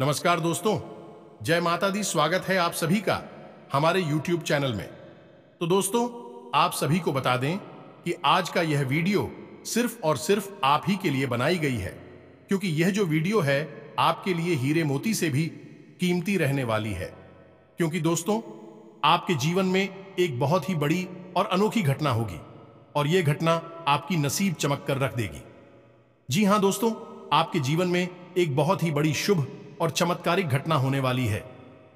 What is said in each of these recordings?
नमस्कार दोस्तों, जय माता दी। स्वागत है आप सभी का हमारे YouTube चैनल में। तो दोस्तों, आप सभी को बता दें कि आज का यह वीडियो सिर्फ और सिर्फ आप ही के लिए बनाई गई है, क्योंकि यह जो वीडियो है आपके लिए हीरे मोती से भी कीमती रहने वाली है। क्योंकि दोस्तों, आपके जीवन में एक बहुत ही बड़ी और अनोखी घटना होगी और यह घटना आपकी नसीब चमक कर रख देगी। जी हाँ दोस्तों, आपके जीवन में एक बहुत ही बड़ी शुभ और चमत्कारिक घटना होने वाली है।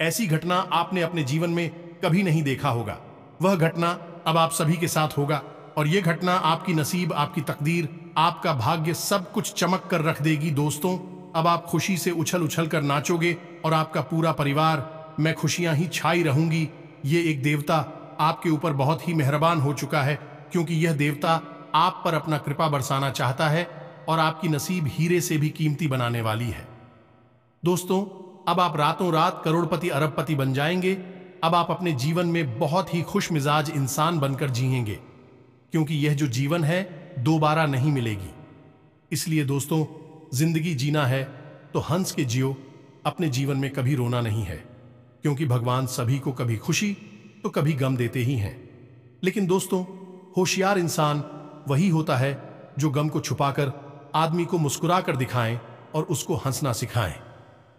ऐसी घटना आपने अपने जीवन में कभी नहीं देखा होगा। वह घटना अब आप सभी के साथ होगा और यह घटना आपकी नसीब, आपकी तकदीर, आपका भाग्य सब कुछ चमक कर रख देगी। दोस्तों, अब आप खुशी से उछल उछल कर नाचोगे और आपका पूरा परिवार, मैं खुशियां ही छाई रहूंगी। ये एक देवता आपके ऊपर बहुत ही मेहरबान हो चुका है, क्योंकि यह देवता आप पर अपना कृपा बरसाना चाहता है और आपकी नसीब हीरे से भी कीमती बनाने वाली है। दोस्तों, अब आप रातों रात करोड़पति अरबपति बन जाएंगे। अब आप अपने जीवन में बहुत ही खुश मिजाज इंसान बनकर जिएंगे, क्योंकि यह जो जीवन है दोबारा नहीं मिलेगी। इसलिए दोस्तों, जिंदगी जीना है तो हंस के जियो। अपने जीवन में कभी रोना नहीं है, क्योंकि भगवान सभी को कभी खुशी तो कभी गम देते ही हैं। लेकिन दोस्तों, होशियार इंसान वही होता है जो गम को छुपाकर आदमी को मुस्कुरा कर दिखाएं और उसको हंसना सिखाएं।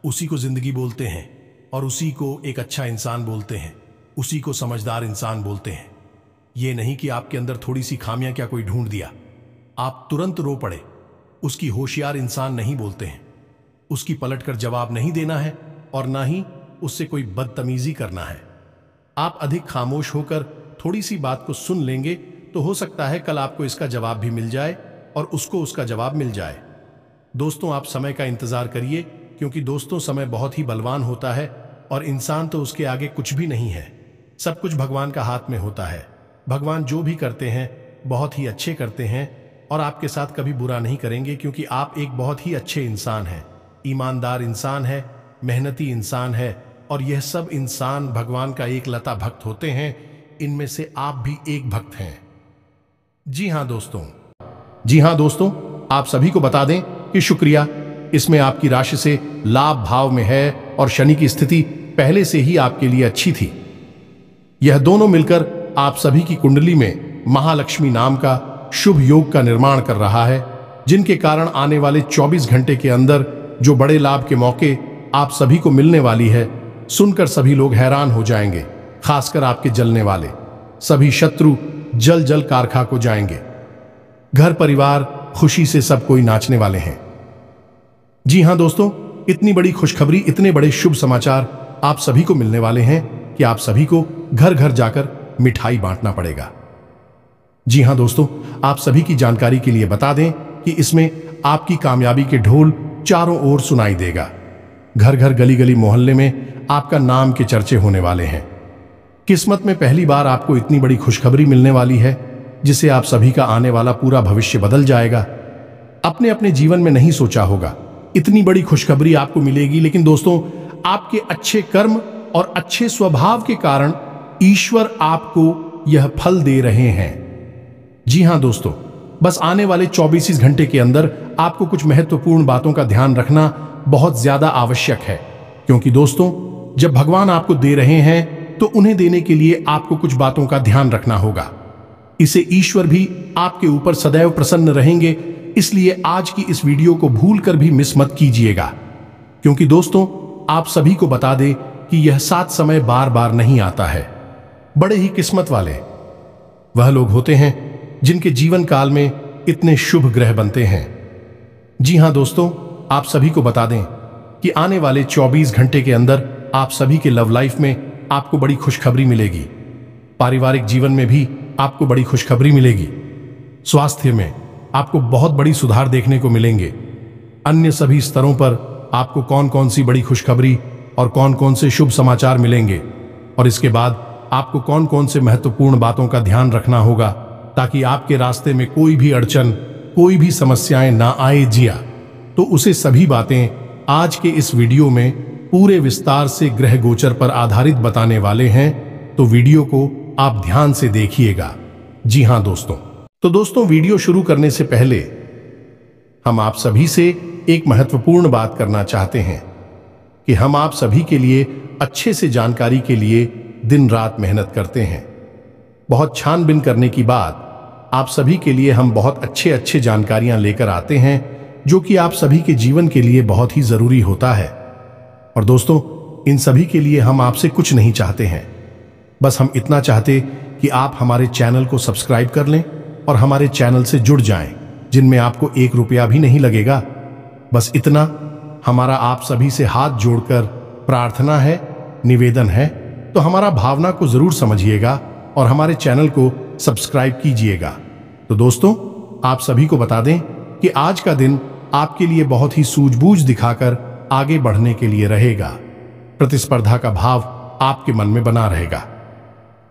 उसी को जिंदगी बोलते हैं और उसी को एक अच्छा इंसान बोलते हैं, उसी को समझदार इंसान बोलते हैं। ये नहीं कि आपके अंदर थोड़ी सी खामियां क्या कोई ढूंढ दिया, आप तुरंत रो पड़े। उसकी होशियार इंसान नहीं बोलते हैं। उसकी पलट कर जवाब नहीं देना है और ना ही उससे कोई बदतमीजी करना है। आप अधिक खामोश होकर थोड़ी सी बात को सुन लेंगे तो हो सकता है कल आपको इसका जवाब भी मिल जाए और उसको उसका जवाब मिल जाए। दोस्तों, आप समय का इंतजार करिए, क्योंकि दोस्तों समय बहुत ही बलवान होता है और इंसान तो उसके आगे कुछ भी नहीं है। सब कुछ भगवान का हाथ में होता है। भगवान जो भी करते हैं बहुत ही अच्छे करते हैं और आपके साथ कभी बुरा नहीं करेंगे, क्योंकि आप एक बहुत ही अच्छे इंसान हैं, ईमानदार इंसान है, मेहनती इंसान है और यह सब इंसान भगवान का एक लता भक्त होते हैं। इनमें से आप भी एक भक्त हैं। जी हाँ दोस्तों, आप सभी को बता दें कि शुक्रिया, इसमें आपकी राशि से लाभ भाव में है और शनि की स्थिति पहले से ही आपके लिए अच्छी थी। यह दोनों मिलकर आप सभी की कुंडली में महालक्ष्मी नाम का शुभ योग का निर्माण कर रहा है, जिनके कारण आने वाले 24 घंटे के अंदर जो बड़े लाभ के मौके आप सभी को मिलने वाली है, सुनकर सभी लोग हैरान हो जाएंगे। खासकर आपके जलने वाले सभी शत्रु जल जल कारखा को जाएंगे। घर परिवार खुशी से सब कोई नाचने वाले हैं। जी हाँ दोस्तों, इतनी बड़ी खुशखबरी, इतने बड़े शुभ समाचार आप सभी को मिलने वाले हैं कि आप सभी को घर घर जाकर मिठाई बांटना पड़ेगा। जी हाँ दोस्तों, आप सभी की जानकारी के लिए बता दें कि इसमें आपकी कामयाबी के ढोल चारों ओर सुनाई देगा। घर घर गली गली मोहल्ले में आपका नाम के चर्चे होने वाले हैं। किस्मत में पहली बार आपको इतनी बड़ी खुशखबरी मिलने वाली है, जिसे आप सभी का आने वाला पूरा भविष्य बदल जाएगा। अपने अपने जीवन में नहीं सोचा होगा इतनी बड़ी खुशखबरी आपको मिलेगी, लेकिन दोस्तों, आपके अच्छे कर्म और अच्छे स्वभाव के कारण ईश्वर आपको यह फल दे रहे हैं। जी हाँ दोस्तों, बस आने वाले 24 घंटे के अंदर आपको कुछ महत्वपूर्ण बातों का ध्यान रखना बहुत ज्यादा आवश्यक है, क्योंकि दोस्तों, जब भगवान आपको दे रहे हैं तो उन्हें देने के लिए आपको कुछ बातों का ध्यान रखना होगा। इसे ईश्वर भी आपके ऊपर सदैव प्रसन्न रहेंगे। इसलिए आज की इस वीडियो को भूलकर भी मिस मत कीजिएगा, क्योंकि दोस्तों, आप सभी को बता दें कि यह साथ समय बार बार नहीं आता है। बड़े ही किस्मत वाले वह लोग होते हैं जिनके जीवन काल में इतने शुभ ग्रह बनते हैं। जी हाँ दोस्तों, आप सभी को बता दें कि आने वाले 24 घंटे के अंदर आप सभी के लव लाइफ में आपको बड़ी खुशखबरी मिलेगी। पारिवारिक जीवन में भी आपको बड़ी खुशखबरी मिलेगी। स्वास्थ्य में आपको बहुत बड़ी सुधार देखने को मिलेंगे। अन्य सभी स्तरों पर आपको कौन कौन सी बड़ी खुशखबरी और कौन कौन से शुभ समाचार मिलेंगे और इसके बाद आपको कौन कौन से महत्वपूर्ण बातों का ध्यान रखना होगा, ताकि आपके रास्ते में कोई भी अड़चन, कोई भी समस्याएं ना आए जिया, तो उसे सभी बातें आज के इस वीडियो में पूरे विस्तार से ग्रह गोचर पर आधारित बताने वाले हैं। तो वीडियो को आप ध्यान से देखिएगा। जी हाँ दोस्तों, वीडियो शुरू करने से पहले हम आप सभी से एक महत्वपूर्ण बात करना चाहते हैं। कि हम आप सभी के लिए अच्छे से जानकारी के लिए दिन रात मेहनत करते हैं। बहुत छानबीन करने के बाद आप सभी के लिए हम बहुत अच्छे जानकारियां लेकर आते हैं, जो कि आप सभी के जीवन के लिए बहुत ही जरूरी होता है। और दोस्तों, इन सभी के लिए हम आपसे कुछ नहीं चाहते हैं, बस हम इतना चाहते कि आप हमारे चैनल को सब्सक्राइब कर लें और हमारे चैनल से जुड़ जाएं, जिनमें आपको 1 रुपया भी नहीं लगेगा। बस इतना हमारा आप सभी से हाथ जोड़कर प्रार्थना है, निवेदन है। तो हमारा भावना को जरूर समझिएगा और हमारे चैनल को सब्सक्राइब कीजिएगा। तो दोस्तों, आप सभी को बता दें कि आज का दिन आपके लिए बहुत ही सूझबूझ दिखाकर आगे बढ़ने के लिए रहेगा। प्रतिस्पर्धा का भाव आपके मन में बना रहेगा।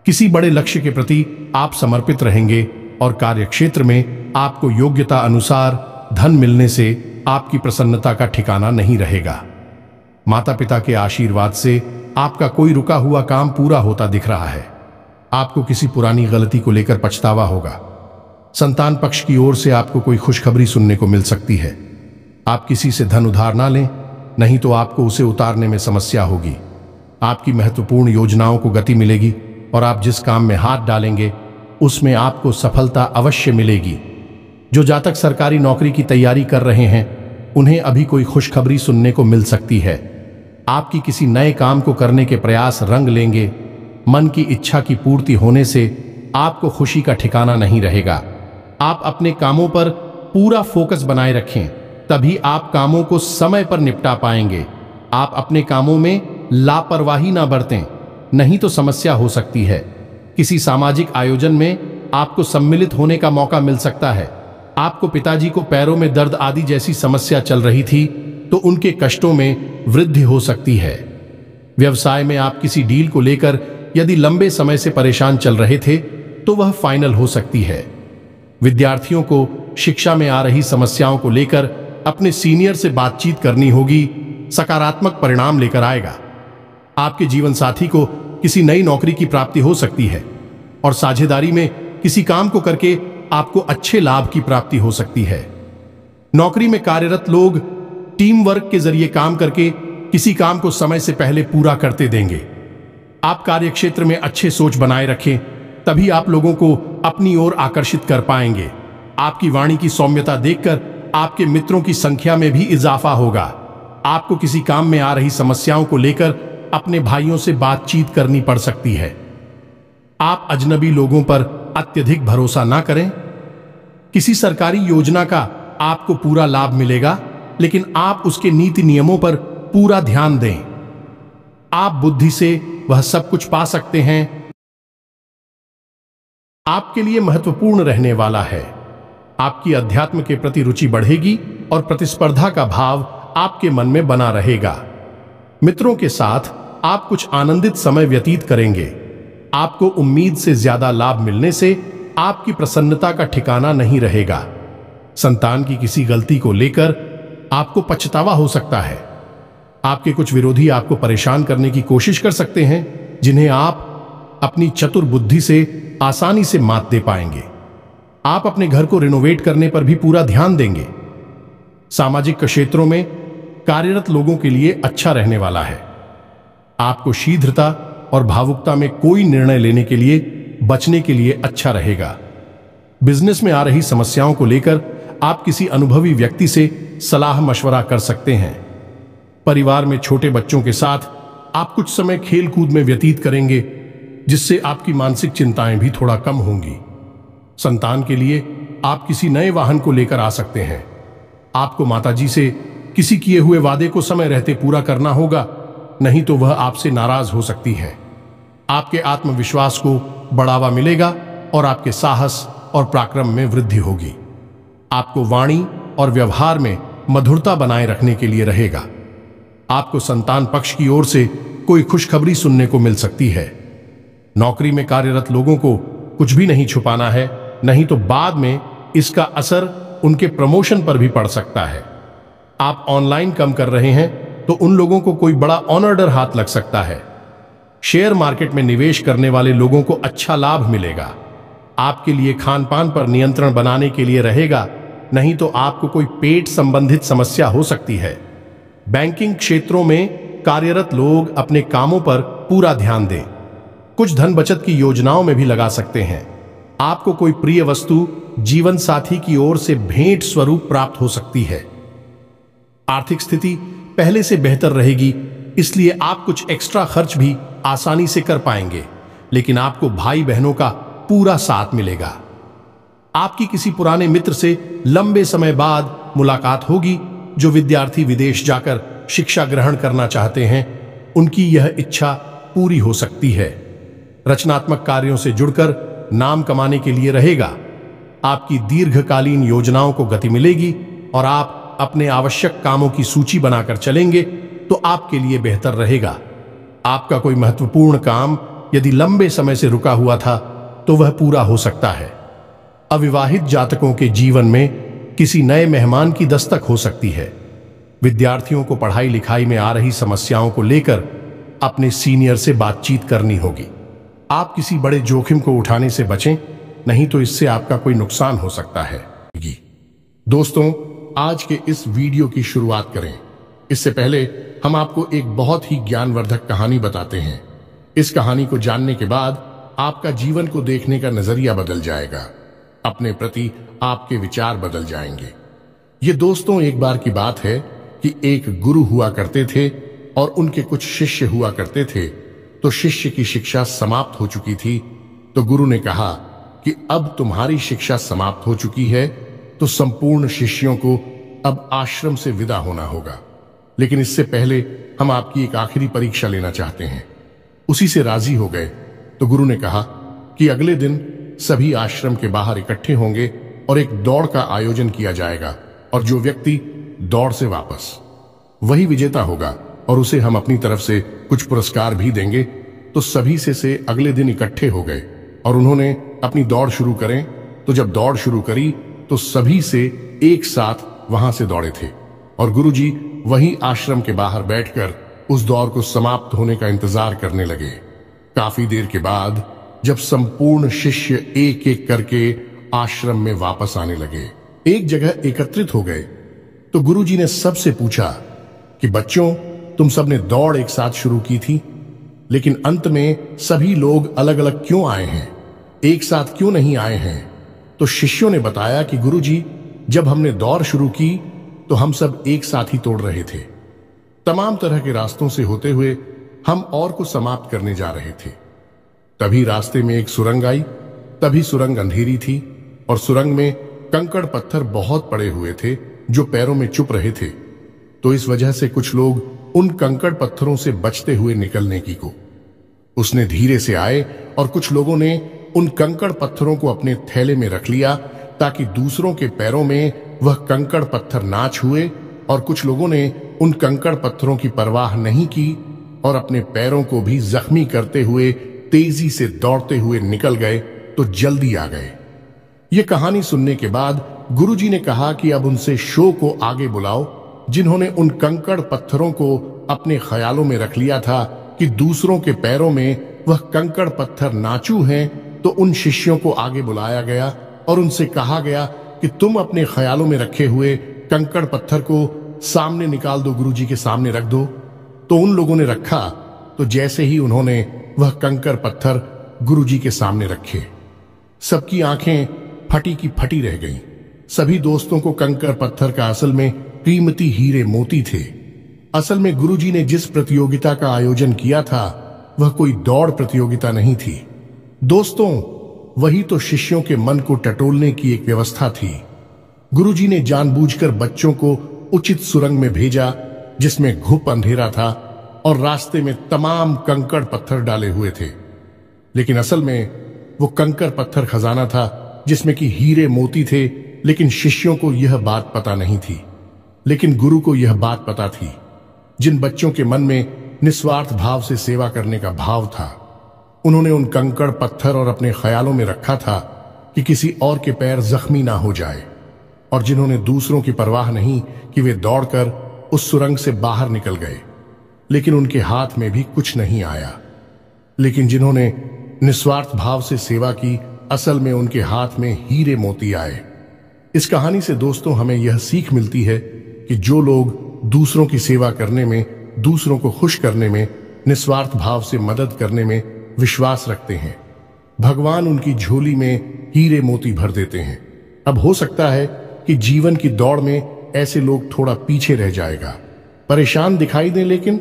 किसी बड़े लक्ष्य के प्रति आप समर्पित रहेंगे और कार्यक्षेत्र में आपको योग्यता अनुसार धन मिलने से आपकी प्रसन्नता का ठिकाना नहीं रहेगा। माता पिता के आशीर्वाद से आपका कोई रुका हुआ काम पूरा होता दिख रहा है। आपको किसी पुरानी गलती को लेकर पछतावा होगा। संतान पक्ष की ओर से आपको कोई खुशखबरी सुनने को मिल सकती है। आप किसी से धन उधार ना लें, नहीं तो आपको उसे उतारने में समस्या होगी। आपकी महत्वपूर्ण योजनाओं को गति मिलेगी और आप जिस काम में हाथ डालेंगे उसमें आपको सफलता अवश्य मिलेगी। जो जातक सरकारी नौकरी की तैयारी कर रहे हैं, उन्हें अभी कोई खुशखबरी सुनने को मिल सकती है। आपकी किसी नए काम को करने के प्रयास रंग लेंगे। मन की इच्छा की पूर्ति होने से आपको खुशी का ठिकाना नहीं रहेगा। आप अपने कामों पर पूरा फोकस बनाए रखें, तभी आप कामों को समय पर निपटा पाएंगे। आप अपने कामों में लापरवाही ना बरतें, नहीं तो समस्या हो सकती है। किसी सामाजिक आयोजन में आपको सम्मिलित होने का मौका मिल सकता है। आपको पिताजी को पैरों में दर्द आदि जैसी समस्या चल रही थी, तो उनके कष्टों में वृद्धि हो सकती है। व्यवसाय में आप किसी डील को लेकर यदि लंबे समय से परेशान चल रहे थे, तो वह फाइनल हो सकती है। विद्यार्थियों को शिक्षा में आ रही समस्याओं को लेकर अपने सीनियर से बातचीत करनी होगी, सकारात्मक परिणाम लेकर आएगा। आपके जीवन साथी को किसी नई नौकरी की प्राप्ति हो सकती है और साझेदारी में किसी काम को करके आपको अच्छे लाभ की प्राप्ति हो सकती है। नौकरी में कार्यरत लोग टीम वर्क के जरिए काम करके किसी काम को समय से पहले पूरा करते देंगे। आप कार्यक्षेत्र में अच्छे सोच बनाए रखें, तभी आप लोगों को अपनी ओर आकर्षित कर पाएंगे। आपकी वाणी की सौम्यता देखकर आपके मित्रों की संख्या में भी इजाफा होगा। आपको किसी काम में आ रही समस्याओं को लेकर अपने भाइयों से बातचीत करनी पड़ सकती है। आप अजनबी लोगों पर अत्यधिक भरोसा ना करें। किसी सरकारी योजना का आपको पूरा लाभ मिलेगा, लेकिन आप उसके नीति नियमों पर पूरा ध्यान दें। आप बुद्धि से वह सब कुछ पा सकते हैं। आपके लिए महत्वपूर्ण रहने वाला है। आपकी अध्यात्म के प्रति रुचि बढ़ेगी और प्रतिस्पर्धा का भाव आपके मन में बना रहेगा। मित्रों के साथ आप कुछ आनंदित समय व्यतीत करेंगे। आपको उम्मीद से ज्यादा लाभ मिलने से आपकी प्रसन्नता का ठिकाना नहीं रहेगा। संतान की किसी गलती को लेकर आपको पछतावा हो सकता है। आपके कुछ विरोधी आपको परेशान करने की कोशिश कर सकते हैं, जिन्हें आप अपनी चतुर बुद्धि से आसानी से मात दे पाएंगे। आप अपने घर को रिनोवेट करने पर भी पूरा ध्यान देंगे। सामाजिक क्षेत्रों में कार्यरत लोगों के लिए अच्छा रहने वाला है। आपको शीघ्रता और भावुकता में कोई निर्णय लेने के लिए बचने के लिए अच्छा रहेगा। बिजनेस में आ रही समस्याओं को लेकर आप किसी अनुभवी व्यक्ति से सलाह मशवरा कर सकते हैं। परिवार में छोटे बच्चों के साथ आप कुछ समय खेल कूद में व्यतीत करेंगे, जिससे आपकी मानसिक चिंताएं भी थोड़ा कम होंगी। संतान के लिए आप किसी नए वाहन को लेकर आ सकते हैं। आपको माताजी से किसी किए हुए वादे को समय रहते पूरा करना होगा, नहीं तो वह आपसे नाराज हो सकती है। आपके आत्मविश्वास को बढ़ावा मिलेगा और आपके साहस और पराक्रम में वृद्धि होगी। आपको वाणी और व्यवहार में मधुरता बनाए रखने के लिए रहेगा। आपको संतान पक्ष की ओर से कोई खुशखबरी सुनने को मिल सकती है। नौकरी में कार्यरत लोगों को कुछ भी नहीं छुपाना है, नहीं तो बाद में इसका असर उनके प्रमोशन पर भी पड़ सकता है। आप ऑनलाइन काम कर रहे हैं तो उन लोगों को कोई बड़ा ऑनर हाथ लग सकता है। शेयर मार्केट में निवेश करने वाले लोगों को अच्छा लाभ मिलेगा। आपके लिए खान पान पर नियंत्रण बनाने के लिए रहेगा, नहीं तो आपको कोई पेट संबंधित समस्या हो सकती है। बैंकिंग क्षेत्रों में कार्यरत लोग अपने कामों पर पूरा ध्यान दें। कुछ धन बचत की योजनाओं में भी लगा सकते हैं। आपको कोई प्रिय वस्तु जीवन साथी की ओर से भेंट स्वरूप प्राप्त हो सकती है। आर्थिक स्थिति पहले से बेहतर रहेगी, इसलिए आप कुछ एक्स्ट्रा खर्च भी आसानी से कर पाएंगे, लेकिन आपको भाई बहनों का पूरा साथ मिलेगा। आपकी किसी पुराने मित्र से लंबे समय बाद मुलाकात होगी। जो विद्यार्थी विदेश जाकर शिक्षा ग्रहण करना चाहते हैं, उनकी यह इच्छा पूरी हो सकती है। रचनात्मक कार्यों से जुड़कर नाम कमाने के लिए रहेगा। आपकी दीर्घकालीन योजनाओं को गति मिलेगी और आप अपने आवश्यक कामों की सूची बनाकर चलेंगे तो आपके लिए बेहतर रहेगा। आपका कोई महत्वपूर्ण काम यदि लंबे समय से रुका हुआ था तो वह पूरा हो सकता है। अविवाहित जातकों के जीवन में किसी नए मेहमान की दस्तक हो सकती है। विद्यार्थियों को पढ़ाई लिखाई में आ रही समस्याओं को लेकर अपने सीनियर से बातचीत करनी होगी। आप किसी बड़े जोखिम को उठाने से बचें, नहीं तो इससे आपका कोई नुकसान हो सकता है। दोस्तों, आज के इस वीडियो की शुरुआत करें इससे पहले हम आपको एक बहुत ही ज्ञानवर्धक कहानी बताते हैं। इस कहानी को जानने के बाद आपका जीवन को देखने का नजरिया बदल जाएगा। अपने प्रति आपके विचार बदल जाएंगे। ये दोस्तों, एक बार की बात है कि एक गुरु हुआ करते थे और उनके कुछ शिष्य हुआ करते थे। तो शिष्य की शिक्षा समाप्त हो चुकी थी। तो गुरु ने कहा कि अब तुम्हारी शिक्षा समाप्त हो चुकी है, तो संपूर्ण शिष्यों को अब आश्रम से विदा होना होगा। लेकिन इससे पहले हम आपकी एक आखिरी परीक्षा लेना चाहते हैं। उसी से राजी हो गए। तो गुरु ने कहा कि अगले दिन सभी आश्रम के बाहर इकट्ठे होंगे और एक दौड़ का आयोजन किया जाएगा, और जो व्यक्ति दौड़ से वापस, वही विजेता होगा और उसे हम अपनी तरफ से कुछ पुरस्कार भी देंगे। तो सभी से अगले दिन इकट्ठे हो गए और उन्होंने अपनी दौड़ शुरू करें। तो जब दौड़ शुरू करी तो सभी से एक साथ वहां से दौड़े थे और गुरुजी वहीं आश्रम के बाहर बैठकर उस दौड़ को समाप्त होने का इंतजार करने लगे। काफी देर के बाद जब संपूर्ण शिष्य एक एक करके आश्रम में वापस आने लगे, एक जगह एकत्रित हो गए, तो गुरुजी ने सबसे पूछा कि बच्चों, तुम सबने दौड़ एक साथ शुरू की थी, लेकिन अंत में सभी लोग अलग अलग क्यों आए हैं, एक साथ क्यों नहीं आए हैं? तो शिष्यों ने बताया कि गुरुजी, जब हमने दौड़ शुरू की तो हम सब एक साथ ही तोड़ रहे थे। तमाम तरह के रास्तों से होते हुए हम और को समाप्त करने जा रहे थे। तभी रास्ते में एक सुरंग आई। तभी सुरंग अंधेरी थी और सुरंग में कंकड़ पत्थर बहुत पड़े हुए थे जो पैरों में चुप रहे थे। तो इस वजह से कुछ लोग उन कंकड़ पत्थरों से बचते हुए निकलने की को उसने धीरे से आए और कुछ लोगों ने उन कंकड़ पत्थरों को अपने थैले में रख लिया ताकि दूसरों के पैरों में वह कंकड़ पत्थर ना छुए, और कुछ लोगों ने उन कंकड़ पत्थरों की परवाह नहीं की और अपने पैरों को भी जख्मी करते हुए तेजी से दौड़ते हुए निकल गए। तो जल्दी आ गए। ये कहानी सुनने के बाद गुरुजी ने कहा कि अब उनसे शो को आगे बुलाओ, जिन्होंने उन कंकड़ पत्थरों को अपने ख्यालों में रख लिया था कि दूसरों के पैरों में वह कंकड़ पत्थर नाचू हैं। तो उन शिष्यों को आगे बुलाया गया और उनसे कहा गया कि तुम अपने ख्यालों में रखे हुए कंकड़ पत्थर को सामने निकाल दो, गुरुजी के सामने रख दो। तो उन लोगों ने रखा। तो जैसे ही उन्होंने वह कंकड़ पत्थर गुरुजी के सामने रखे, सबकी आंखें फटी की फटी रह गईं। सभी दोस्तों को कंकड़ पत्थर का असल में कीमती हीरे मोती थे। असल में गुरुजी ने जिस प्रतियोगिता का आयोजन किया था वह कोई दौड़ प्रतियोगिता नहीं थी दोस्तों, वही तो शिष्यों के मन को टटोलने की एक व्यवस्था थी। गुरुजी ने जानबूझकर बच्चों को उचित सुरंग में भेजा जिसमें घुप अंधेरा था और रास्ते में तमाम कंकड़ पत्थर डाले हुए थे। लेकिन असल में वो कंकड़ पत्थर खजाना था जिसमें कि हीरे मोती थे। लेकिन शिष्यों को यह बात पता नहीं थी, लेकिन गुरु को यह बात पता थी। जिन बच्चों के मन में निस्वार्थ भाव से सेवा करने का भाव था, उन्होंने उन कंकड़ पत्थर और अपने ख्यालों में रखा था कि किसी और के पैर जख्मी ना हो जाए, और जिन्होंने दूसरों की परवाह नहीं कि वे दौड़कर उस सुरंग से बाहर निकल गए, लेकिन उनके हाथ में भी कुछ नहीं आया। लेकिन जिन्होंने निस्वार्थ भाव से सेवा की, असल में उनके हाथ में हीरे मोती आए। इस कहानी से दोस्तों हमें यह सीख मिलती है कि जो लोग दूसरों की सेवा करने में दूसरों को खुश करने में, निस्वार्थ भाव से मदद करने में विश्वास रखते हैं। भगवान उनकी झोली में हीरे मोती भर देते हैं। अब हो सकता है कि जीवन की दौड़ में ऐसे लोग थोड़ा पीछे रह जाएगा, परेशान दिखाई दें, लेकिन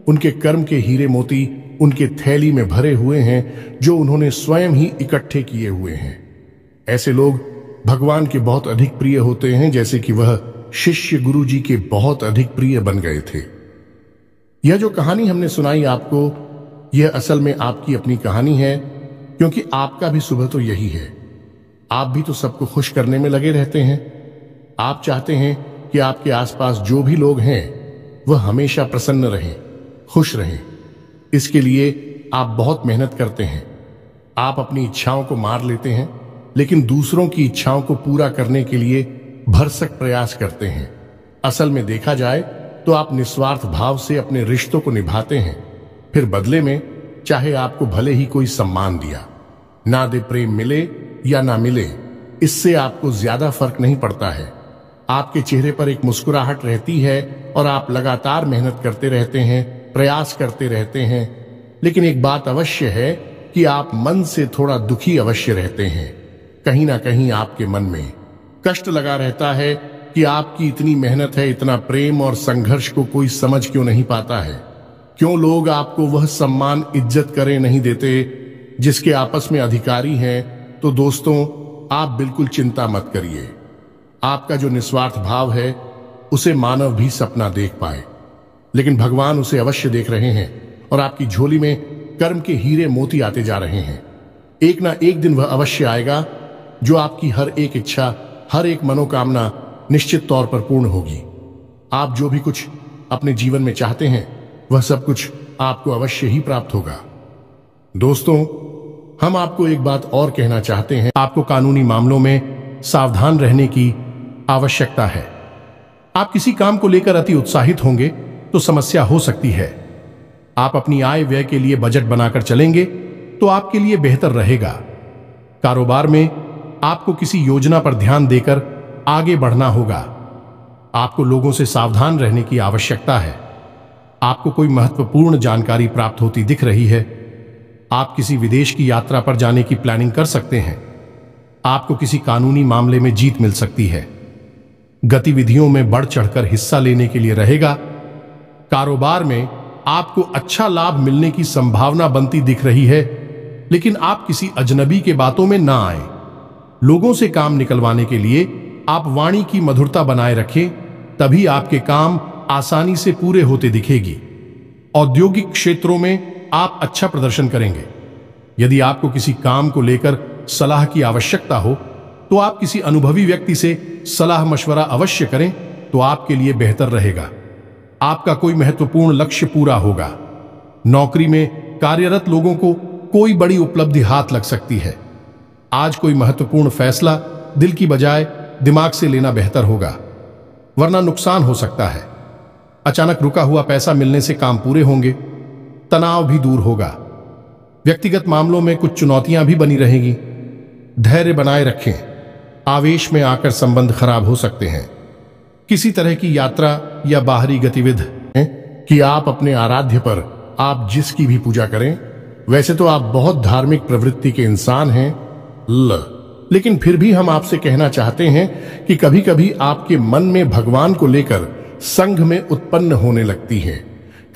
उनके कर्म के हीरे मोती उनके थैली में भरे हुए हैं, जो उन्होंने स्वयं ही इकट्ठे किए हुए हैं। ऐसे लोग भगवान के बहुत अधिक प्रिय होते हैं, जैसे कि वह शिष्य गुरु जी के बहुत अधिक प्रिय बन गए थे। यह जो कहानी हमने सुनाई आपको, यह असल में आपकी अपनी कहानी है, क्योंकि आपका भी सुबह तो यही है। आप भी तो सबको खुश करने में लगे रहते हैं। आप चाहते हैं कि आपके आसपास जो भी लोग हैं वह हमेशा प्रसन्न रहें, खुश रहें। इसके लिए आप बहुत मेहनत करते हैं। आप अपनी इच्छाओं को मार लेते हैं, लेकिन दूसरों की इच्छाओं को पूरा करने के लिए भरसक प्रयास करते हैं। असल में देखा जाए तो आप निस्वार्थ भाव से अपने रिश्तों को निभाते हैं। फिर बदले में चाहे आपको भले ही कोई सम्मान दिया ना दे, प्रेम मिले या ना मिले, इससे आपको ज्यादा फर्क नहीं पड़ता है। आपके चेहरे पर एक मुस्कुराहट रहती है और आप लगातार मेहनत करते रहते हैं, प्रयास करते रहते हैं। लेकिन एक बात अवश्य है कि आप मन से थोड़ा दुखी अवश्य रहते हैं। कहीं ना कहीं आपके मन में कष्ट लगा रहता है कि आपकी इतनी मेहनत है, इतना प्रेम और संघर्ष को कोई समझ क्यों नहीं पाता है। क्यों लोग आपको वह सम्मान, इज्जत करें नहीं देते जिसके आपस में अधिकारी हैं। तो दोस्तों, आप बिल्कुल चिंता मत करिए। आपका जो निस्वार्थ भाव है उसे मानव भी सपना देख पाए, लेकिन भगवान उसे अवश्य देख रहे हैं और आपकी झोली में कर्म के हीरे मोती आते जा रहे हैं। एक ना एक दिन वह अवश्य आएगा जो आपकी हर एक इच्छा, हर एक मनोकामना निश्चित तौर पर पूर्ण होगी। आप जो भी कुछ अपने जीवन में चाहते हैं वह सब कुछ आपको अवश्य ही प्राप्त होगा। दोस्तों, हम आपको एक बात और कहना चाहते हैं। आपको कानूनी मामलों में सावधान रहने की आवश्यकता है। आप किसी काम को लेकर अति उत्साहित होंगे तो समस्या हो सकती है। आप अपनी आय व्यय के लिए बजट बनाकर चलेंगे तो आपके लिए बेहतर रहेगा। कारोबार में आपको किसी योजना पर ध्यान देकर आगे बढ़ना होगा। आपको लोगों से सावधान रहने की आवश्यकता है। आपको कोई महत्वपूर्ण जानकारी प्राप्त होती दिख रही है। आप किसी विदेश की यात्रा पर जाने की प्लानिंग कर सकते हैं। आपको किसी कानूनी मामले में जीत मिल सकती है। गतिविधियों में बढ़ चढ़कर हिस्सा लेने के लिए रहेगा। कारोबार में आपको अच्छा लाभ मिलने की संभावना बनती दिख रही है, लेकिन आप किसी अजनबी के बातों में ना आए। लोगों से काम निकलवाने के लिए आप वाणी की मधुरता बनाए रखें, तभी आपके काम आसानी से पूरे होते दिखेगी। औद्योगिक क्षेत्रों में आप अच्छा प्रदर्शन करेंगे। यदि आपको किसी काम को लेकर सलाह की आवश्यकता हो तो आप किसी अनुभवी व्यक्ति से सलाह मशवरा अवश्य करें, तो आपके लिए बेहतर रहेगा। आपका कोई महत्वपूर्ण लक्ष्य पूरा होगा। नौकरी में कार्यरत लोगों को कोई बड़ी उपलब्धि हाथ लग सकती है। आज कोई महत्वपूर्ण फैसला दिल की बजाय दिमाग से लेना बेहतर होगा, वरना नुकसान हो सकता है। अचानक रुका हुआ पैसा मिलने से काम पूरे होंगे, तनाव भी दूर होगा। व्यक्तिगत मामलों में कुछ चुनौतियां भी बनी रहेगी। धैर्य बनाए रखें। आवेश में आकर संबंध खराब हो सकते हैं। किसी तरह की यात्रा या बाहरी गतिविधि है कि आप अपने आराध्य पर आप जिसकी भी पूजा करें। वैसे तो आप बहुत धार्मिक प्रवृत्ति के इंसान हैं, लेकिन फिर भी हम आपसे कहना चाहते हैं कि कभी कभी आपके मन में भगवान को लेकर संघ में उत्पन्न होने लगती है।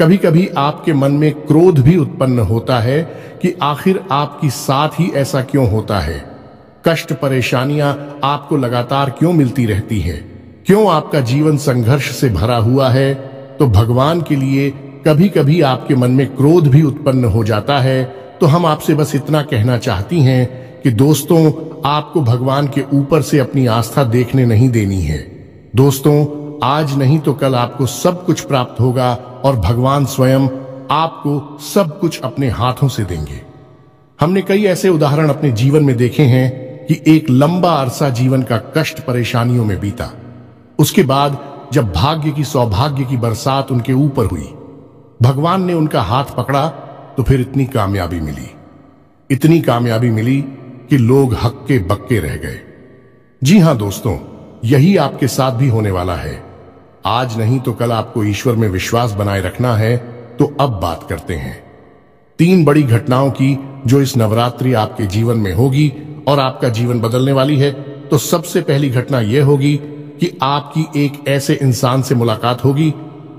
कभी कभी आपके मन में क्रोध भी उत्पन्न होता है कि आखिर आपके साथ ही ऐसा क्यों होता है। कष्ट, परेशानियां आपको लगातार क्यों मिलती रहती है। क्यों आपका जीवन संघर्ष से भरा हुआ है। तो भगवान के लिए कभी कभी आपके मन में क्रोध भी उत्पन्न हो जाता है। तो हम आपसे बस इतना कहना चाहती हैं कि दोस्तों, आपको भगवान के ऊपर से अपनी आस्था देखने नहीं देनी है। दोस्तों, आज नहीं तो कल आपको सब कुछ प्राप्त होगा और भगवान स्वयं आपको सब कुछ अपने हाथों से देंगे। हमने कई ऐसे उदाहरण अपने जीवन में देखे हैं कि एक लंबा अरसा जीवन का कष्ट, परेशानियों में बीता। उसके बाद जब भाग्य की, सौभाग्य की बरसात उनके ऊपर हुई, भगवान ने उनका हाथ पकड़ा, तो फिर इतनी कामयाबी मिली, इतनी कामयाबी मिली कि लोग हक्के बक्के रह गए। जी हां दोस्तों, यही आपके साथ भी होने वाला है। आज नहीं तो कल आपको ईश्वर में विश्वास बनाए रखना है। तो अब बात करते हैं 3 बड़ी घटनाओं की जो इस नवरात्रि आपके जीवन में होगी और आपका जीवन बदलने वाली है। तो सबसे पहली घटना यह होगी कि आपकी एक ऐसे इंसान से मुलाकात होगी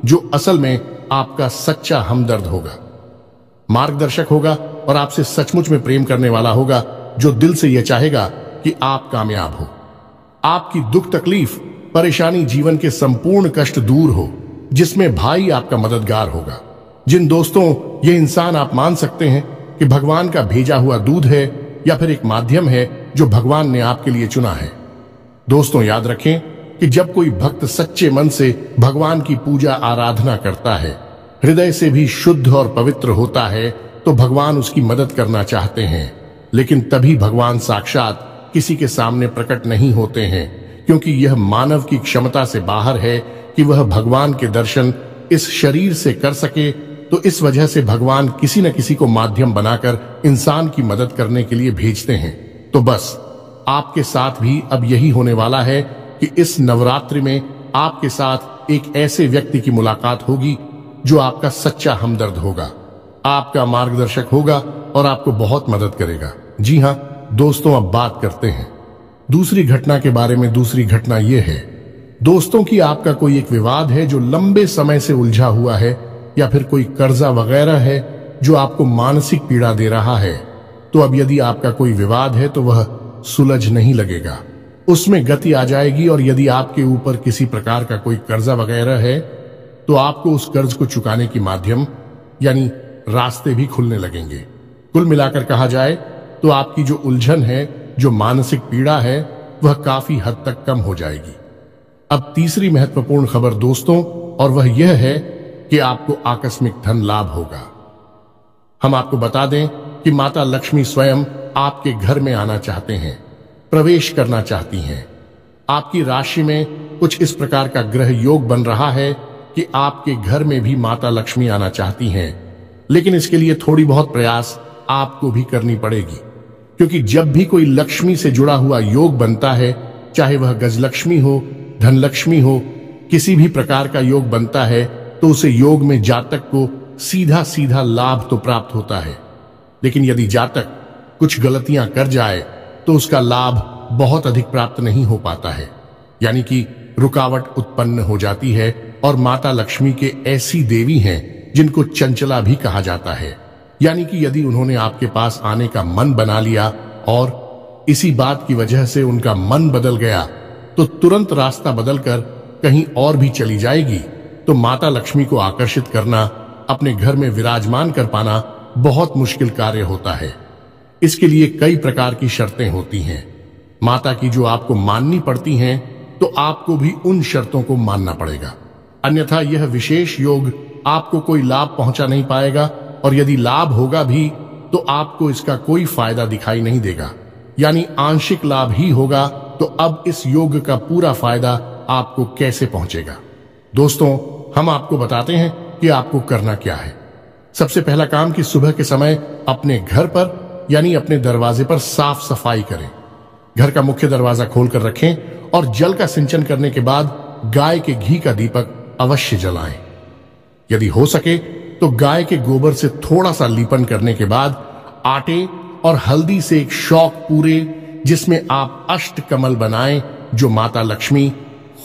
जो असल में आपका सच्चा हमदर्द होगा, मार्गदर्शक होगा और आपसे सचमुच में प्रेम करने वाला होगा, जो दिल से यह चाहेगा कि आप कामयाब हो, आपकी दुख तकलीफ परेशानी जीवन के संपूर्ण कष्ट दूर हो, जिसमें भाई आपका मददगार होगा। जिन दोस्तों ये इंसान आप मान सकते हैं कि भगवान का भेजा हुआ दूध है या फिर एक माध्यम है जो भगवान ने आपके लिए चुना है। दोस्तों याद रखें कि जब कोई भक्त सच्चे मन से भगवान की पूजा आराधना करता है, हृदय से भी शुद्ध और पवित्र होता है, तो भगवान उसकी मदद करना चाहते हैं। लेकिन तभी भगवान साक्षात किसी के सामने प्रकट नहीं होते हैं, क्योंकि यह मानव की क्षमता से बाहर है कि वह भगवान के दर्शन इस शरीर से कर सके। तो इस वजह से भगवान किसी न किसी को माध्यम बनाकर इंसान की मदद करने के लिए भेजते हैं। तो बस आपके साथ भी अब यही होने वाला है कि इस नवरात्रि में आपके साथ एक ऐसे व्यक्ति की मुलाकात होगी जो आपका सच्चा हमदर्द होगा, आपका मार्गदर्शक होगा और आपको बहुत मदद करेगा। जी हां दोस्तों, अब बात करते हैं दूसरी घटना के बारे में। दूसरी घटना यह है दोस्तों कि आपका कोई एक विवाद है जो लंबे समय से उलझा हुआ है, या फिर कोई कर्जा वगैरह है जो आपको मानसिक पीड़ा दे रहा है। तो अब यदि आपका कोई विवाद है तो वह सुलझ नहीं लगेगा, उसमें गति आ जाएगी। और यदि आपके ऊपर किसी प्रकार का कोई कर्जा वगैरह है तो आपको उस कर्ज को चुकाने की माध्यम यानी रास्ते भी खुलने लगेंगे। कुल मिलाकर कहा जाए तो आपकी जो उलझन है, जो मानसिक पीड़ा है, वह काफी हद तक कम हो जाएगी। अब तीसरी महत्वपूर्ण खबर दोस्तों, और वह यह है कि आपको आकस्मिक धन लाभ होगा। हम आपको बता दें कि माता लक्ष्मी स्वयं आपके घर में आना चाहते हैं, प्रवेश करना चाहती हैं। आपकी राशि में कुछ इस प्रकार का ग्रह योग बन रहा है कि आपके घर में भी माता लक्ष्मी आना चाहती हैं। लेकिन इसके लिए थोड़ी बहुत प्रयास आपको भी करनी पड़ेगी, क्योंकि जब भी कोई लक्ष्मी से जुड़ा हुआ योग बनता है, चाहे वह गजलक्ष्मी हो, धनलक्ष्मी हो, किसी भी प्रकार का योग बनता है, तो उसे योग में जातक को सीधा सीधा लाभ तो प्राप्त होता है। लेकिन यदि जातक कुछ गलतियां कर जाए तो उसका लाभ बहुत अधिक प्राप्त नहीं हो पाता है, यानी कि रुकावट उत्पन्न हो जाती है। और माता लक्ष्मी के ऐसी देवी हैं जिनको चंचला भी कहा जाता है, यानी कि यदि उन्होंने आपके पास आने का मन बना लिया और इसी बात की वजह से उनका मन बदल गया, तो तुरंत रास्ता बदलकर कहीं और भी चली जाएगी। तो माता लक्ष्मी को आकर्षित करना, अपने घर में विराजमान कर पाना बहुत मुश्किल कार्य होता है। इसके लिए कई प्रकार की शर्तें होती हैं माता की, जो आपको माननी पड़ती हैं। तो आपको भी उन शर्तों को मानना पड़ेगा, अन्यथा यह विशेष योग आपको कोई लाभ पहुंचा नहीं पाएगा। और यदि लाभ होगा भी तो आपको इसका कोई फायदा दिखाई नहीं देगा, यानी आंशिक लाभ ही होगा। तो अब इस योग का पूरा फायदा आपको कैसे पहुंचेगा? दोस्तों हम आपको बताते हैं कि आपको करना क्या है। सबसे पहला काम कि सुबह के समय अपने घर पर यानी अपने दरवाजे पर साफ सफाई करें। घर का मुख्य दरवाजा खोलकर रखें और जल का सिंचन करने के बाद गाय के घी का दीपक अवश्य जलाएं। यदि हो सके तो गाय के गोबर से थोड़ा सा लीपन करने के बाद आटे और हल्दी से एक शौक पूरे, जिसमें आप अष्टकमल बनाएं जो माता लक्ष्मी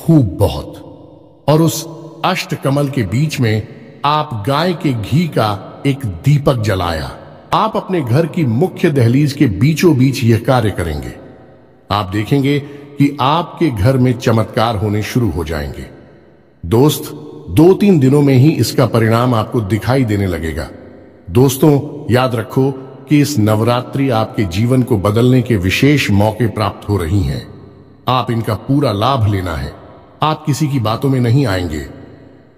खूब बहुत, और उस अष्टकमल के बीच में आप गाय के घी का एक दीपक जलाया। आप अपने घर की मुख्य दहलीज के बीचों बीच यह कार्य करेंगे। आप देखेंगे कि आपके घर में चमत्कार होने शुरू हो जाएंगे। दोस्त 2-3 दिनों में ही इसका परिणाम आपको दिखाई देने लगेगा। दोस्तों याद रखो कि इस नवरात्रि आपके जीवन को बदलने के विशेष मौके प्राप्त हो रही हैं। आप इनका पूरा लाभ लेना है। आप किसी की बातों में नहीं आएंगे,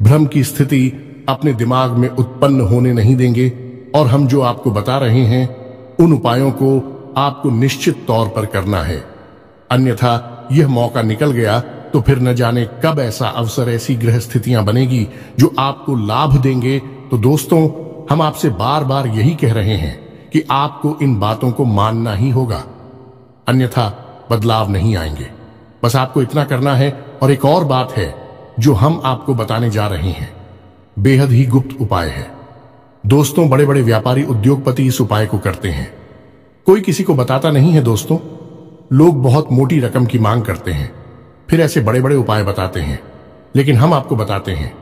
भ्रम की स्थिति अपने दिमाग में उत्पन्न होने नहीं देंगे। और हम जो आपको बता रहे हैं उन उपायों को आपको निश्चित तौर पर करना है, अन्यथा यह मौका निकल गया तो फिर न जाने कब ऐसा अवसर, ऐसी ग्रह स्थितियां बनेगी जो आपको लाभ देंगे। तो दोस्तों हम आपसे बार बार यही कह रहे हैं कि आपको इन बातों को मानना ही होगा, अन्यथा बदलाव नहीं आएंगे। बस आपको इतना करना है। और एक और बात है जो हम आपको बताने जा रहे हैं बेहद ही गुप्त उपाय है। दोस्तों, बड़े बड़े व्यापारी उद्योगपति इस उपाय को करते हैं, कोई किसी को बताता नहीं है। दोस्तों, लोग बहुत मोटी रकम की मांग करते हैं, फिर ऐसे बड़े बड़े उपाय बताते हैं, लेकिन हम आपको बताते हैं।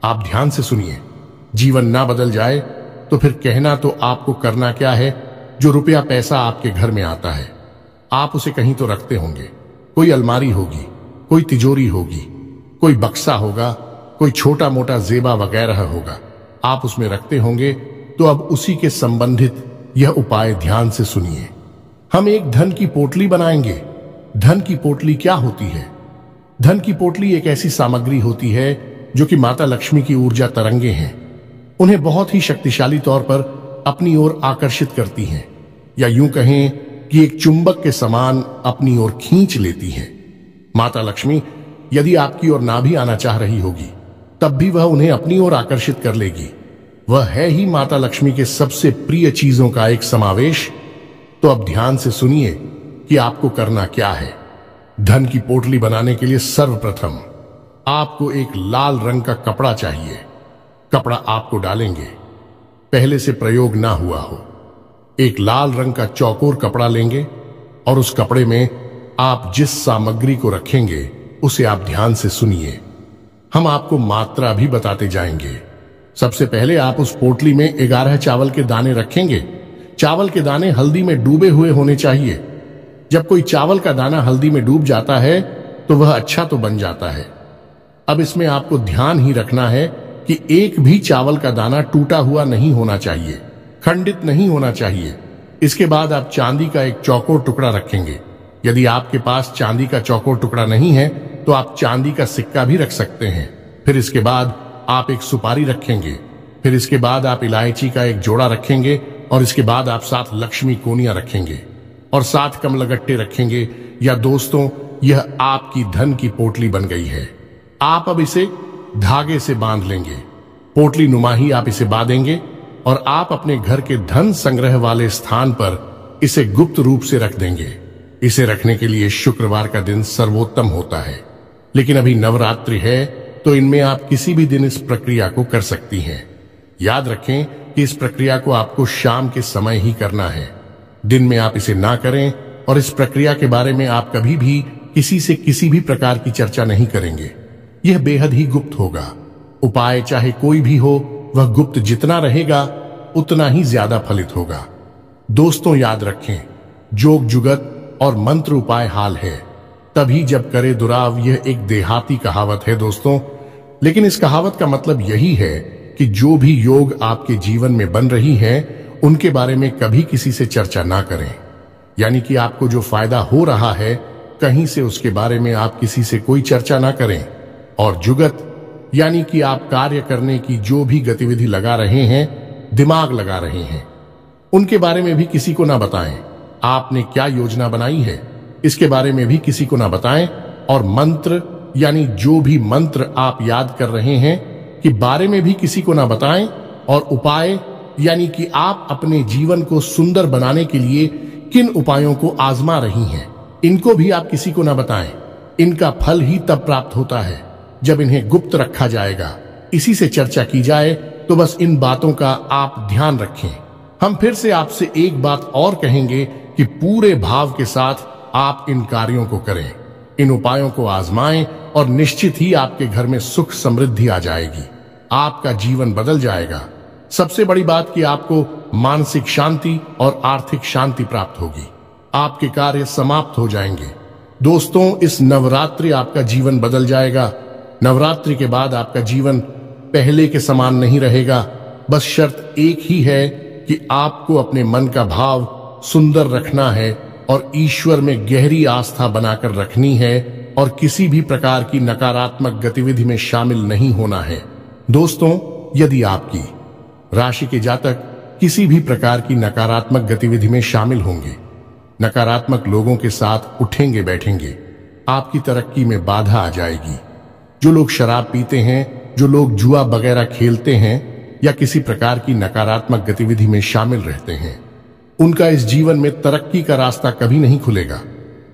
आप ध्यान से सुनिए। जीवन ना बदल जाए तो फिर कहना तो आपको करना क्या है। जो रुपया पैसा आपके घर में आता है, आप उसे कहीं तो रखते होंगे। कोई अलमारी होगी, कोई तिजोरी होगी, कोई बक्सा होगा, कोई छोटा मोटा जेबा वगैरह होगा, आप उसमें रखते होंगे। तो अब उसी के संबंधित यह उपाय ध्यान से सुनिए। हम एक धन की पोटली बनाएंगे। धन की पोटली क्या होती है? धन की पोटली एक ऐसी सामग्री होती है जो कि माता लक्ष्मी की ऊर्जा तरंगे हैं। उन्हें बहुत ही शक्तिशाली तौर पर अपनी ओर आकर्षित करती हैं, या यूं कहें कि एक चुंबक के समान अपनी ओर खींच लेती हैं। माता लक्ष्मी यदि आपकी ओर ना भी आना चाह रही होगी, तब भी वह उन्हें अपनी ओर आकर्षित कर लेगी। वह है ही माता लक्ष्मी के सबसे प्रिय चीजों का एक समावेश। तो अब ध्यान से सुनिए कि आपको करना क्या है। धन की पोटली बनाने के लिए सर्वप्रथम आपको एक लाल रंग का कपड़ा चाहिए। कपड़ा आपको डालेंगे, पहले से प्रयोग ना हुआ हो। एक लाल रंग का चौकोर कपड़ा लेंगे और उस कपड़े में आप जिस सामग्री को रखेंगे उसे आप ध्यान से सुनिए। हम आपको मात्रा भी बताते जाएंगे। सबसे पहले आप उस पोटली में 11 चावल के दाने रखेंगे। चावल के दाने हल्दी में डूबे हुए होने चाहिए। जब कोई चावल का दाना हल्दी में डूब जाता है तो वह अच्छा तो बन जाता है। अब इसमें आपको ध्यान ही रखना है कि एक भी चावल का दाना टूटा हुआ नहीं होना चाहिए, खंडित नहीं होना चाहिए। इसके बाद आप चांदी का एक चौकोर टुकड़ा रखेंगे। यदि आपके पास चांदी का चौकोर टुकड़ा नहीं है तो आप चांदी का सिक्का भी रख सकते हैं। फिर इसके बाद आप एक सुपारी रखेंगे। फिर इसके बाद आप इलायची का एक जोड़ा रखेंगे और इसके बाद आप 7 लक्ष्मी कोनियां रखेंगे और 7 कमलगट्टे रखेंगे। या दोस्तों, यह आपकी धन की पोटली बन गई है। आप अब इसे धागे से बांध लेंगे। पोटली नुमा ही आप इसे बांधेंगे और आप अपने घर के धन संग्रह वाले स्थान पर इसे गुप्त रूप से रख देंगे। इसे रखने के लिए शुक्रवार का दिन सर्वोत्तम होता है, लेकिन अभी नवरात्रि है तो इनमें आप किसी भी दिन इस प्रक्रिया को कर सकती हैं। याद रखें कि इस प्रक्रिया को आपको शाम के समय ही करना है, दिन में आप इसे ना करें। और इस प्रक्रिया के बारे में आप कभी भी किसी से किसी भी प्रकार की चर्चा नहीं करेंगे। यह बेहद ही गुप्त होगा। उपाय चाहे कोई भी हो, वह गुप्त जितना रहेगा उतना ही ज्यादा फलित होगा। दोस्तों, याद रखें, जोग जुगत और मंत्र उपाय हाल है तभी जब करे दुराव। यह एक देहाती कहावत है दोस्तों, लेकिन इस कहावत का मतलब यही है कि जो भी योग आपके जीवन में बन रही हैं, उनके बारे में कभी किसी से चर्चा ना करें। यानी कि आपको जो फायदा हो रहा है कहीं से उसके बारे में आप किसी से कोई चर्चा ना करें। और जुगत यानी कि आप कार्य करने की जो भी गतिविधि लगा रहे हैं, दिमाग लगा रहे हैं, उनके बारे में भी किसी को ना बताएं। आपने क्या योजना बनाई है इसके बारे में भी किसी को ना बताएं। और मंत्र यानी जो भी मंत्र आप याद कर रहे हैं कि बारे में भी किसी को ना बताएं। और उपाय यानी कि आप अपने जीवन को सुंदर बनाने के लिए किन उपायों को आजमा रही हैं, इनको भी आप किसी को ना बताएं। इनका फल ही तब प्राप्त होता है जब इन्हें गुप्त रखा जाएगा। इसी से चर्चा की जाए तो बस इन बातों का आप ध्यान रखें। हम फिर से आपसे एक बात और कहेंगे कि पूरे भाव के साथ आप इन कार्यों को करें, इन उपायों को आजमाएं और निश्चित ही आपके घर में सुख समृद्धि आ जाएगी। आपका जीवन बदल जाएगा। सबसे बड़ी बात कि आपको मानसिक शांति और आर्थिक शांति प्राप्त होगी। आपके कार्य समाप्त हो जाएंगे। दोस्तों, इस नवरात्रि आपका जीवन बदल जाएगा। नवरात्रि के बाद आपका जीवन पहले के समान नहीं रहेगा। बस शर्त एक ही है कि आपको अपने मन का भाव सुंदर रखना है और ईश्वर में गहरी आस्था बनाकर रखनी है और किसी भी प्रकार की नकारात्मक गतिविधि में शामिल नहीं होना है। दोस्तों, यदि आपकी राशि के जातक किसी भी प्रकार की नकारात्मक गतिविधि में शामिल होंगे, नकारात्मक लोगों के साथ उठेंगे बैठेंगे, आपकी तरक्की में बाधा आ जाएगी। जो लोग शराब पीते हैं, जो लोग जुआ वगैरह खेलते हैं या किसी प्रकार की नकारात्मक गतिविधि में शामिल रहते हैं, उनका इस जीवन में तरक्की का रास्ता कभी नहीं खुलेगा।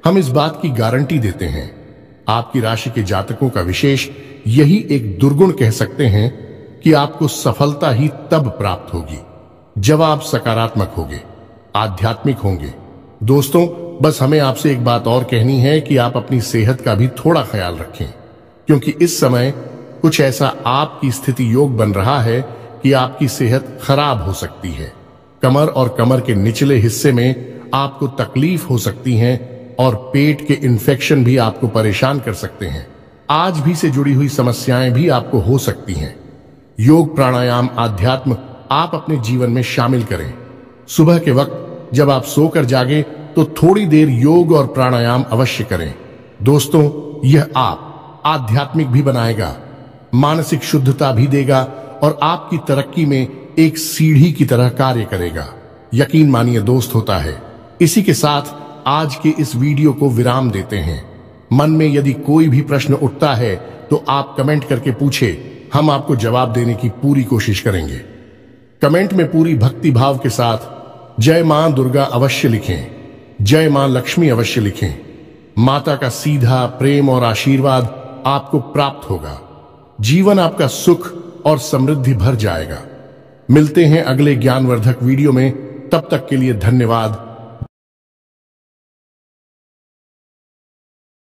हम इस बात की गारंटी देते हैं। आपकी राशि के जातकों का विशेष यही एक दुर्गुण कह सकते हैं कि आपको सफलता ही तब प्राप्त होगी जब आप सकारात्मक होंगे, आध्यात्मिक होंगे। दोस्तों, बस हमें आपसे एक बात और कहनी है कि आप अपनी सेहत का भी थोड़ा ख्याल रखें, क्योंकि इस समय कुछ ऐसा आपकी स्थिति योग बन रहा है कि आपकी सेहत खराब हो सकती है। कमर और कमर के निचले हिस्से में आपको तकलीफ हो सकती है और पेट के इन्फेक्शन भी आपको परेशान कर सकते हैं। आज भी से जुड़ी हुई समस्याएं भी आपको हो सकती हैं। योग, प्राणायाम, आध्यात्म आप अपने जीवन में शामिल करें। सुबह के वक्त जब आप सोकर जागे तो थोड़ी देर योग और प्राणायाम अवश्य करें। दोस्तों, यह आप आध्यात्मिक भी बनाएगा, मानसिक शुद्धता भी देगा और आपकी तरक्की में एक सीढ़ी की तरह कार्य करेगा। यकीन मानिए दोस्त, होता है। इसी के साथ आज के इस वीडियो को विराम देते हैं। मन में यदि कोई भी प्रश्न उठता है तो आप कमेंट करके पूछे, हम आपको जवाब देने की पूरी कोशिश करेंगे। कमेंट में पूरी भक्ति भाव के साथ जय मां दुर्गा अवश्य लिखें, जय मां लक्ष्मी अवश्य लिखें। माता का सीधा प्रेम और आशीर्वाद आपको प्राप्त होगा। जीवन आपका सुख और समृद्धि भर जाएगा। मिलते हैं अगले ज्ञानवर्धक वीडियो में। तब तक के लिए धन्यवाद।